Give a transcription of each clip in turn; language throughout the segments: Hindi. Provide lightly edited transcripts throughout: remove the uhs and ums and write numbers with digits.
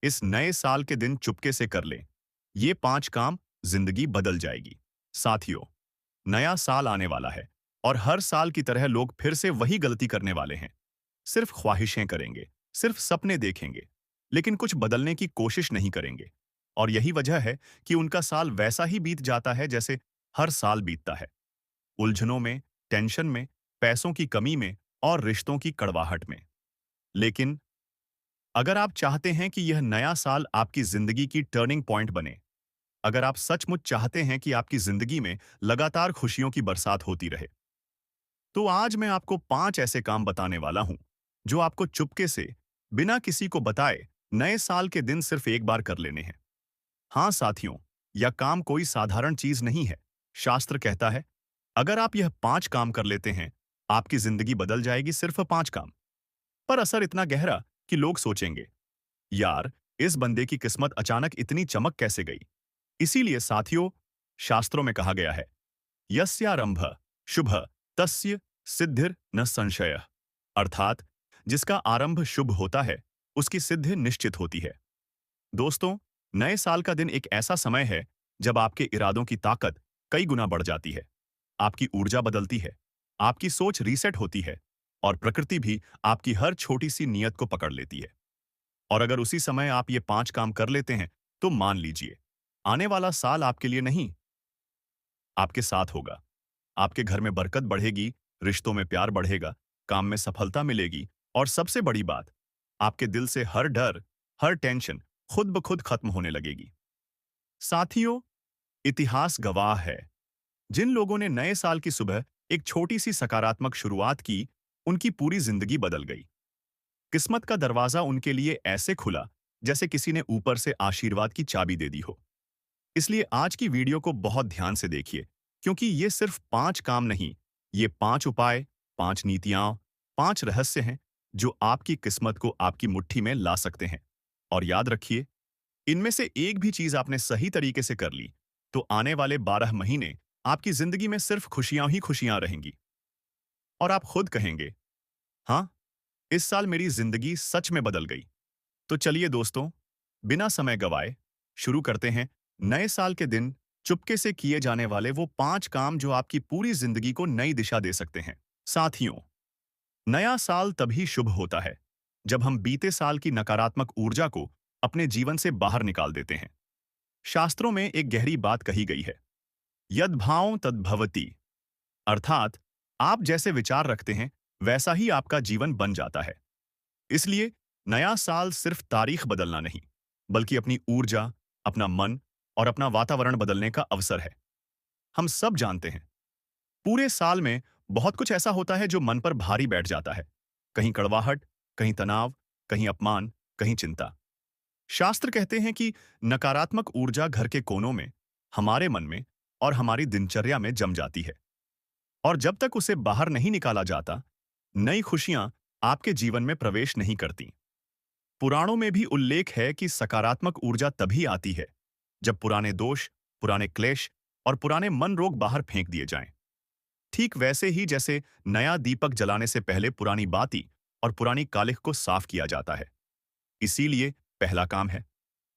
इस नए साल के दिन चुपके से कर लें। ये 5 काम, जिंदगी बदल जाएगी। साथियों, नया साल आने वाला है और हर साल की तरह लोग फिर से वही गलती करने वाले हैं। सिर्फ ख्वाहिशें करेंगे, सिर्फ सपने देखेंगे, लेकिन कुछ बदलने की कोशिश नहीं करेंगे। और यही वजह है कि उनका साल वैसा ही बीत जाता है जैसे हर साल बीतता है। उलझनों में, टेंशन में, पैसों की कमी में और रिश्तों की कड़वाहट में। लेकिन अगर आप चाहते हैं कि यह नया साल आपकी जिंदगी की टर्निंग पॉइंट बने, अगर आप सचमुच चाहते हैं कि आपकी जिंदगी में लगातार खुशियों की बरसात होती रहे, तो आज मैं आपको 5 ऐसे काम बताने वाला हूं जो आपको चुपके से, बिना किसी को बताए, नए साल के दिन सिर्फ एक बार कर लेने हैं। हाँ साथियों, यह काम कोई साधारण चीज नहीं है। शास्त्र कहता है, अगर आप यह 5 काम कर लेते हैं, आपकी जिंदगी बदल जाएगी। सिर्फ 5 काम, पर असर इतना गहरा कि लोग सोचेंगे, यार, इस बंदे की किस्मत अचानक इतनी चमक कैसे गई। इसीलिए साथियों, शास्त्रों में कहा गया है, यस्यारंभ शुभ तस्य सिद्धिर न संशय। अर्थात जिसका आरंभ शुभ होता है, उसकी सिद्धि निश्चित होती है। दोस्तों, नए साल का दिन एक ऐसा समय है जब आपके इरादों की ताकत कई गुना बढ़ जाती है। आपकी ऊर्जा बदलती है, आपकी सोच रीसेट होती है और प्रकृति भी आपकी हर छोटी सी नीयत को पकड़ लेती है। और अगर उसी समय आप ये 5 काम कर लेते हैं, तो मान लीजिए, आने वाला साल आपके लिए नहीं, आपके साथ होगा। आपके घर में बरकत बढ़ेगी, रिश्तों में प्यार बढ़ेगा, काम में सफलता मिलेगी और सबसे बड़ी बात, आपके दिल से हर डर, हर टेंशन खुद ब खुद खत्म होने लगेगी। साथियों, इतिहास गवाह है, जिन लोगों ने नए साल की सुबह एक छोटी सी सकारात्मक शुरुआत की, उनकी पूरी जिंदगी बदल गई। किस्मत का दरवाजा उनके लिए ऐसे खुला जैसे किसी ने ऊपर से आशीर्वाद की चाबी दे दी हो। इसलिए आज की वीडियो को बहुत ध्यान से देखिए, क्योंकि ये सिर्फ 5 काम नहीं, ये 5 उपाय, 5 नीतियां, 5 रहस्य हैं जो आपकी किस्मत को आपकी मुट्ठी में ला सकते हैं। और याद रखिए, इनमें से एक भी चीज आपने सही तरीके से कर ली, तो आने वाले 12 महीने आपकी जिंदगी में सिर्फ खुशियां ही खुशियां रहेंगी। और आप खुद कहेंगे, हाँ, इस साल मेरी जिंदगी सच में बदल गई। तो चलिए दोस्तों, बिना समय गवाए शुरू करते हैं नए साल के दिन चुपके से किए जाने वाले वो 5 काम जो आपकी पूरी जिंदगी को नई दिशा दे सकते हैं। साथियों, नया साल तभी शुभ होता है जब हम बीते साल की नकारात्मक ऊर्जा को अपने जीवन से बाहर निकाल देते हैं। शास्त्रों में एक गहरी बात कही गई है, यद्भाव तद्भवति। अर्थात आप जैसे विचार रखते हैं, वैसा ही आपका जीवन बन जाता है। इसलिए नया साल सिर्फ तारीख बदलना नहीं, बल्कि अपनी ऊर्जा, अपना मन और अपना वातावरण बदलने का अवसर है। हम सब जानते हैं, पूरे साल में बहुत कुछ ऐसा होता है जो मन पर भारी बैठ जाता है। कहीं कड़वाहट, कहीं तनाव, कहीं अपमान, कहीं चिंता। शास्त्र कहते हैं कि नकारात्मक ऊर्जा घर के कोनों में, हमारे मन में और हमारी दिनचर्या में जम जाती है। और जब तक उसे बाहर नहीं निकाला जाता, नई खुशियां आपके जीवन में प्रवेश नहीं करती। पुराणों में भी उल्लेख है कि सकारात्मक ऊर्जा तभी आती है जब पुराने दोष, पुराने क्लेश और पुराने मन रोग बाहर फेंक दिए जाएं। ठीक वैसे ही जैसे नया दीपक जलाने से पहले पुरानी बाती और पुरानी कालिख को साफ किया जाता है। इसीलिए पहला काम है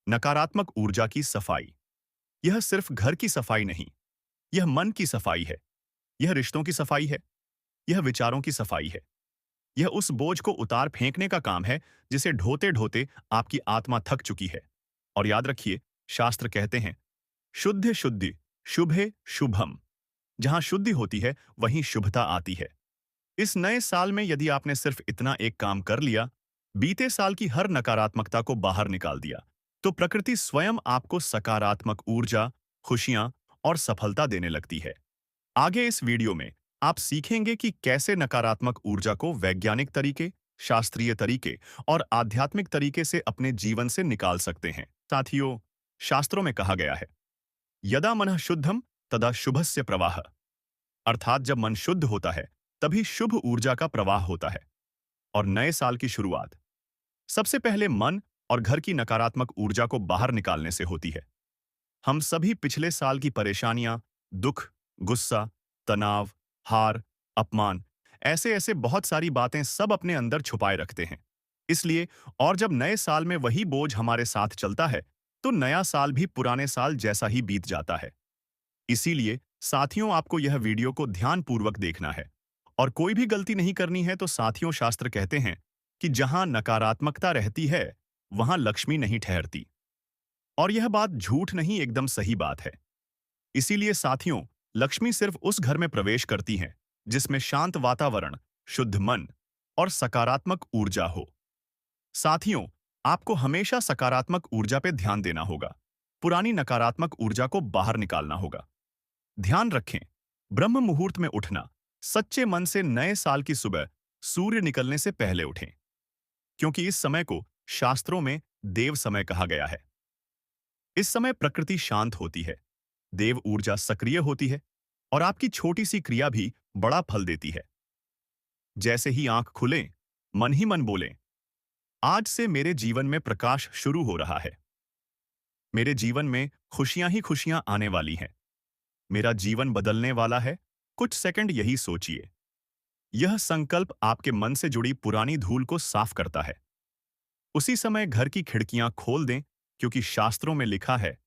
नकारात्मक ऊर्जा की सफाई। यह सिर्फ घर की सफाई नहीं, यह मन की सफाई है, यह रिश्तों की सफाई है, यह विचारों की सफाई है। यह उस बोझ को उतार फेंकने का काम है जिसे ढोते ढोते आपकी आत्मा थक चुकी है। और याद रखिए, शास्त्र कहते हैं, शुद्ध शुद्धि शुभे शुभम। जहां शुद्धि होती है, वहीं शुभता आती है। इस नए साल में यदि आपने सिर्फ इतना एक काम कर लिया, बीते साल की हर नकारात्मकता को बाहर निकाल दिया, तो प्रकृति स्वयं आपको सकारात्मक ऊर्जा, खुशियां और सफलता देने लगती है। आगे इस वीडियो में आप सीखेंगे कि कैसे नकारात्मक ऊर्जा को वैज्ञानिक तरीके, शास्त्रीय तरीके और आध्यात्मिक तरीके से अपने जीवन से निकाल सकते हैं। साथियों, शास्त्रों में कहा गया है, यदा मनः शुद्धम तदा शुभस्य प्रवाह। अर्थात जब मन शुद्ध होता है, तभी शुभ ऊर्जा का प्रवाह होता है। और नए साल की शुरुआत सबसे पहले मन और घर की नकारात्मक ऊर्जा को बाहर निकालने से होती है। हम सभी पिछले साल की परेशानियां, दुख, गुस्सा, तनाव, हार, अपमान, ऐसे ऐसे बहुत सारी बातें सब अपने अंदर छुपाए रखते हैं। इसलिए और जब नए साल में वही बोझ हमारे साथ चलता है, तो नया साल भी पुराने साल जैसा ही बीत जाता है। इसीलिए साथियों, आपको यह वीडियो को ध्यानपूर्वक देखना है और कोई भी गलती नहीं करनी है। तो साथियों, शास्त्र कहते हैं कि जहां नकारात्मकता रहती है, वहां लक्ष्मी नहीं ठहरती। और यह बात झूठ नहीं, एकदम सही बात है। इसीलिए साथियों, लक्ष्मी सिर्फ उस घर में प्रवेश करती हैं जिसमें शांत वातावरण, शुद्ध मन और सकारात्मक ऊर्जा हो। साथियों, आपको हमेशा सकारात्मक ऊर्जा पे ध्यान देना होगा। पुरानी नकारात्मक ऊर्जा को बाहर निकालना होगा। ध्यान रखें, ब्रह्म मुहूर्त में उठना, सच्चे मन से नए साल की सुबह सूर्य निकलने से पहले उठें, क्योंकि इस समय को शास्त्रों में देव समय कहा गया है। इस समय प्रकृति शांत होती है, देव ऊर्जा सक्रिय होती है और आपकी छोटी सी क्रिया भी बड़ा फल देती है। जैसे ही आंख खुले, मन ही मन बोलें, आज से मेरे जीवन में प्रकाश शुरू हो रहा है। मेरे जीवन में खुशियां ही खुशियां आने वाली हैं। मेरा जीवन बदलने वाला है। कुछ सेकंड यही सोचिए। यह संकल्प आपके मन से जुड़ी पुरानी धूल को साफ करता है। उसी समय घर की खिड़कियां खोल दें, क्योंकि शास्त्रों में लिखा है,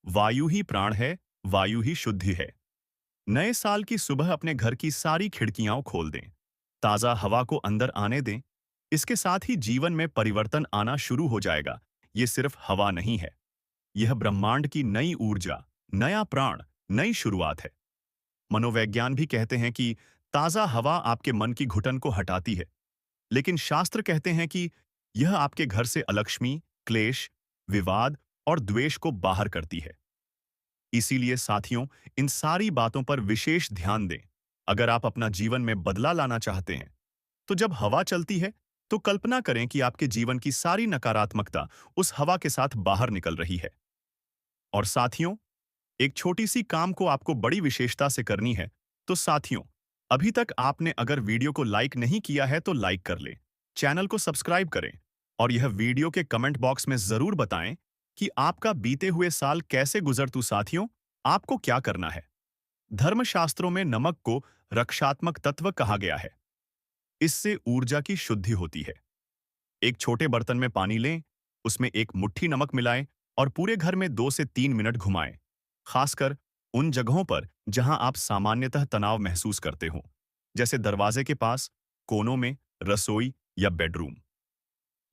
वायु ही प्राण है, वायु ही शुद्धि है। नए साल की सुबह अपने घर की सारी खिड़कियां खोल दें, ताजा हवा को अंदर आने दें। इसके साथ ही जीवन में परिवर्तन आना शुरू हो जाएगा। ये सिर्फ हवा नहीं है, यह ब्रह्मांड की नई ऊर्जा, नया प्राण, नई शुरुआत है। मनोवैज्ञान भी कहते हैं कि ताजा हवा आपके मन की घुटन को हटाती है, लेकिन शास्त्र कहते हैं कि यह आपके घर से अलक्ष्मी, क्लेश, विवाद और द्वेष को बाहर करती है। इसीलिए साथियों, इन सारी बातों पर विशेष ध्यान दें। अगर आप अपना जीवन में बदला लाना चाहते हैं, तो जब हवा चलती है, तो कल्पना करें कि आपके जीवन की सारी नकारात्मकता उस हवा के साथ बाहर निकल रही है। और साथियों, एक छोटी सी काम को आपको बड़ी विशेषता से करनी है। तो साथियों, अभी तक आपने अगर वीडियो को लाइक नहीं किया है तो लाइक कर लें, चैनल को सब्सक्राइब करें और यह वीडियो के कमेंट बॉक्स में जरूर बताएं कि आपका बीते हुए साल कैसे गुजर। तो साथियों, आपको क्या करना है? धर्मशास्त्रों में नमक को रक्षात्मक तत्व कहा गया है। इससे ऊर्जा की शुद्धि होती है। एक छोटे बर्तन में पानी लें, उसमें एक मुट्ठी नमक मिलाएं और पूरे घर में 2 से 3 मिनट घुमाएं, खासकर उन जगहों पर जहां आप सामान्यतः तनाव महसूस करते हो, जैसे दरवाजे के पास, कोनों में, रसोई या बेडरूम।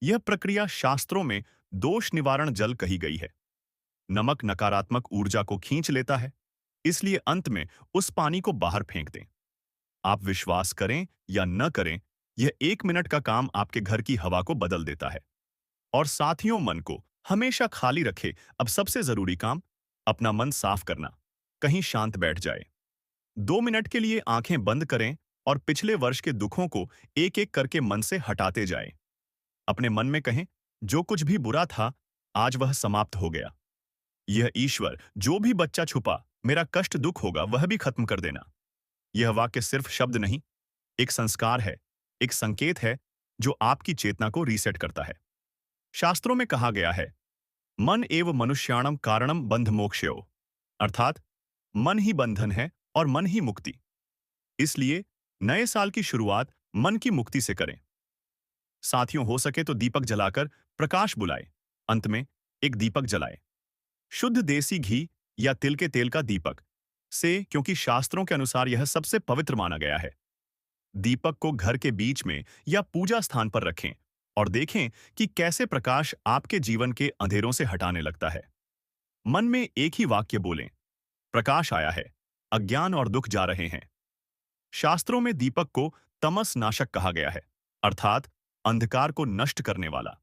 यह प्रक्रिया शास्त्रों में दोष निवारण जल कही गई है। नमक नकारात्मक ऊर्जा को खींच लेता है, इसलिए अंत में उस पानी को बाहर फेंक दें। आप विश्वास करें या न करें, यह 1 मिनट का काम आपके घर की हवा को बदल देता है। और साथियों, मन को हमेशा खाली रखे। अब सबसे जरूरी काम, अपना मन साफ करना। कहीं शांत बैठ जाए, 2 मिनट के लिए आंखें बंद करें और पिछले वर्ष के दुखों को एक एक करके मन से हटाते जाएं। अपने मन में कहें, जो कुछ भी बुरा था, आज वह समाप्त हो गया। यह ईश्वर, जो भी बच्चा छुपा मेरा कष्ट दुख होगा, वह भी खत्म कर देना। यह वाक्य सिर्फ शब्द नहीं, एक संस्कार है, एक संकेत है जो आपकी चेतना को रीसेट करता है। शास्त्रों में कहा गया है, मन एव मनुष्याणम कारणम बंध मोक्षयो, अर्थात मन ही बंधन है और मन ही मुक्ति। इसलिए नए साल की शुरुआत मन की मुक्ति से करें। साथियों, हो सके तो दीपक जलाकर प्रकाश बुलाए। अंत में एक दीपक जलाए, शुद्ध देसी घी या तिल के तेल का दीपक से, क्योंकि शास्त्रों के अनुसार यह सबसे पवित्र माना गया है। दीपक को घर के बीच में या पूजा स्थान पर रखें और देखें कि कैसे प्रकाश आपके जीवन के अंधेरों से हटाने लगता है। मन में एक ही वाक्य बोलें, प्रकाश आया है, अज्ञान और दुख जा रहे हैं। शास्त्रों में दीपक को तमस नाशक कहा गया है, अर्थात अंधकार को नष्ट करने वाला।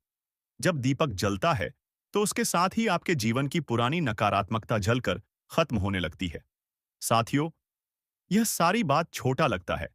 जब दीपक जलता है, तो उसके साथ ही आपके जीवन की पुरानी नकारात्मकता जलकर खत्म होने लगती है। साथियों, यह सारी बात छोटा लगता है,